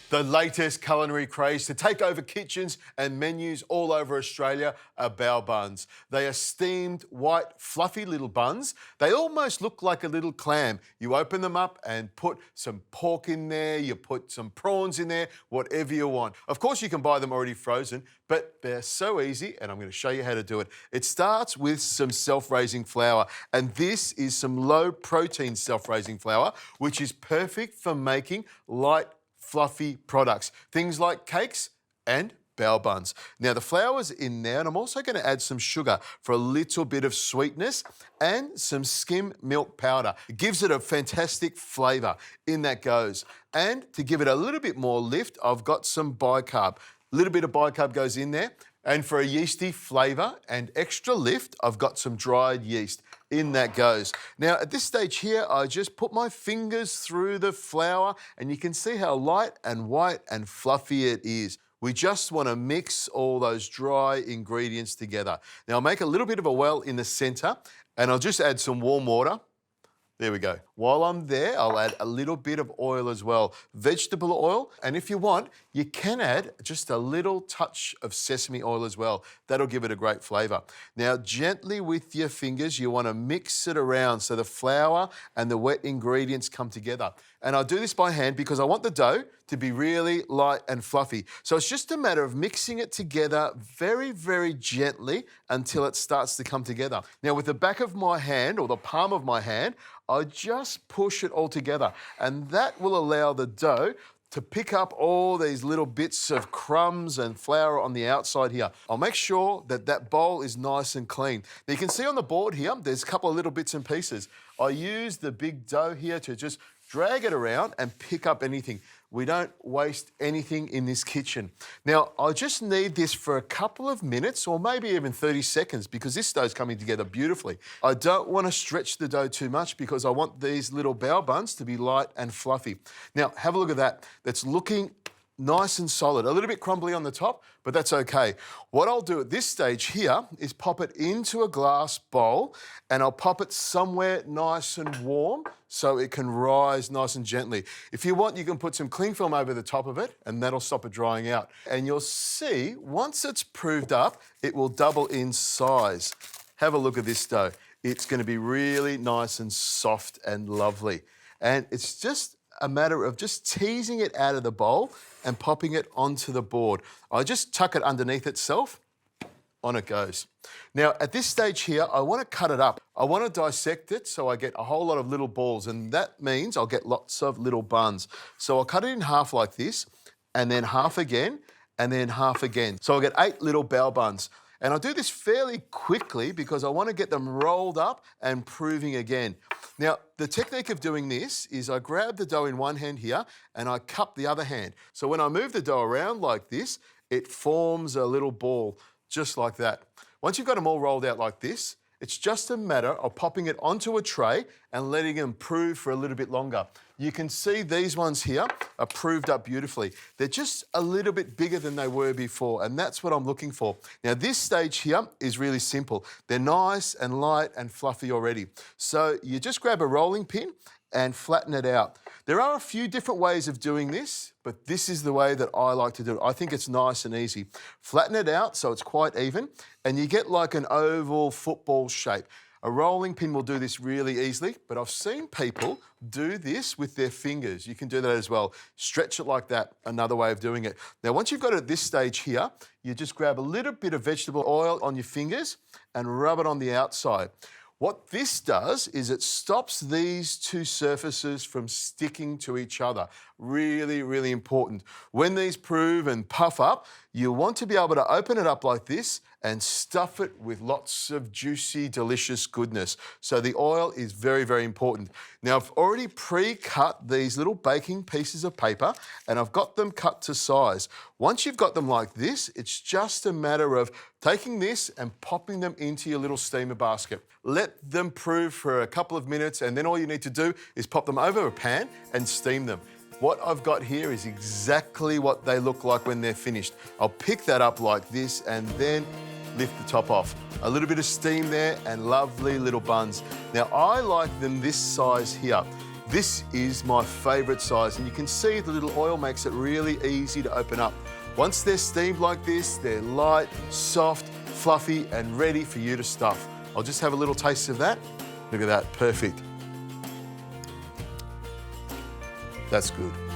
The latest culinary craze to take over kitchens and menus all over Australia are Bao Buns. They are steamed, white, fluffy little buns. They almost look like a little clam. You open them up and put some pork in there, you put some prawns in there, whatever you want. Of course, you can buy them already frozen, but they're so easy, and I'm going to show you how to do it. It starts with some self-raising flour, and this is some low-protein self-raising flour, which is perfect for making light, fluffy products, things like cakes and bao buns. Now the flour's in there, and I'm also going to add some sugar for a little bit of sweetness and some skim milk powder. It gives it a fantastic flavour. In that goes. And to give it a little bit more lift, I've got some bicarb. A little bit of bicarb goes in there. And for a yeasty flavour and extra lift, I've got some dried yeast. In that goes. Now, at this stage here, I just put my fingers through the flour, and you can see how light and white and fluffy it is. We just want to mix all those dry ingredients together. Now, I'll make a little bit of a well in the centre, and I'll just add some warm water. There we go. While I'm there, I'll add a little bit of oil as well, vegetable oil. And if you want, you can add just a little touch of sesame oil as well. That'll give it a great flavour. Now, gently with your fingers, you want to mix it around so the flour and the wet ingredients come together. And I do this by hand because I want the dough to be really light and fluffy. So it's just a matter of mixing it together very, very gently until it starts to come together. Now, with the back of my hand or the palm of my hand, I just push it all together, and that will allow the dough to pick up all these little bits of crumbs and flour on the outside here. I'll make sure that that bowl is nice and clean. Now you can see on the board here, there's a couple of little bits and pieces. I use the big dough here to just drag it around and pick up anything. We don't waste anything in this kitchen. Now, I just knead this for a couple of minutes or maybe even 30 seconds because this dough's coming together beautifully. I don't want to stretch the dough too much because I want these little bao buns to be light and fluffy. Now, have a look at that. That's looking nice and solid. A little bit crumbly on the top, but that's okay. What I'll do at this stage here is pop it into a glass bowl, and I'll pop it somewhere nice and warm so it can rise nice and gently. If you want, you can put some cling film over the top of it, and that'll stop it drying out. And you'll see, once it's proved up, it will double in size. Have a look at this dough. It's going to be really nice and soft and lovely. And it's just a matter of just teasing it out of the bowl and popping it onto the board. I just tuck it underneath itself, on it goes. Now, at this stage here, I want to cut it up. I want to dissect it so I get a whole lot of little balls, and that means I'll get lots of little buns. So I'll cut it in half like this, and then half again, and then half again. So I'll get 8 little bao buns. And I do this fairly quickly because I want to get them rolled up and proving again. Now, the technique of doing this is I grab the dough in one hand here and I cup the other hand. So when I move the dough around like this, it forms a little ball just like that. Once you've got them all rolled out like this, it's just a matter of popping it onto a tray and letting them prove for a little bit longer. You can see these ones here are proved up beautifully. They're just a little bit bigger than they were before, and that's what I'm looking for. Now, this stage here is really simple. They're nice and light and fluffy already. So you just grab a rolling pin and flatten it out. There are a few different ways of doing this, but this is the way that I like to do it. I think it's nice and easy. Flatten it out so it's quite even, and you get like an oval football shape. A rolling pin will do this really easily, but I've seen people do this with their fingers. You can do that as well. Stretch it like that, another way of doing it. Now, once you've got it at this stage here, you just grab a little bit of vegetable oil on your fingers and rub it on the outside. What this does is it stops these two surfaces from sticking to each other. Really, really important. When these prove and puff up, you want to be able to open it up like this and stuff it with lots of juicy, delicious goodness. So the oil is very, very important. Now, I've already pre-cut these little baking pieces of paper and I've got them cut to size. Once you've got them like this, it's just a matter of taking this and popping them into your little steamer basket. Let them prove for a couple of minutes, and then all you need to do is pop them over a pan and steam them. What I've got here is exactly what they look like when they're finished. I'll pick that up like this and then lift the top off. A little bit of steam there and lovely little buns. Now, I like them this size here. This is my favourite size, and you can see the little oil makes it really easy to open up. Once they're steamed like this, they're light, soft, fluffy, and ready for you to stuff. I'll just have a little taste of that. Look at that, perfect. That's good.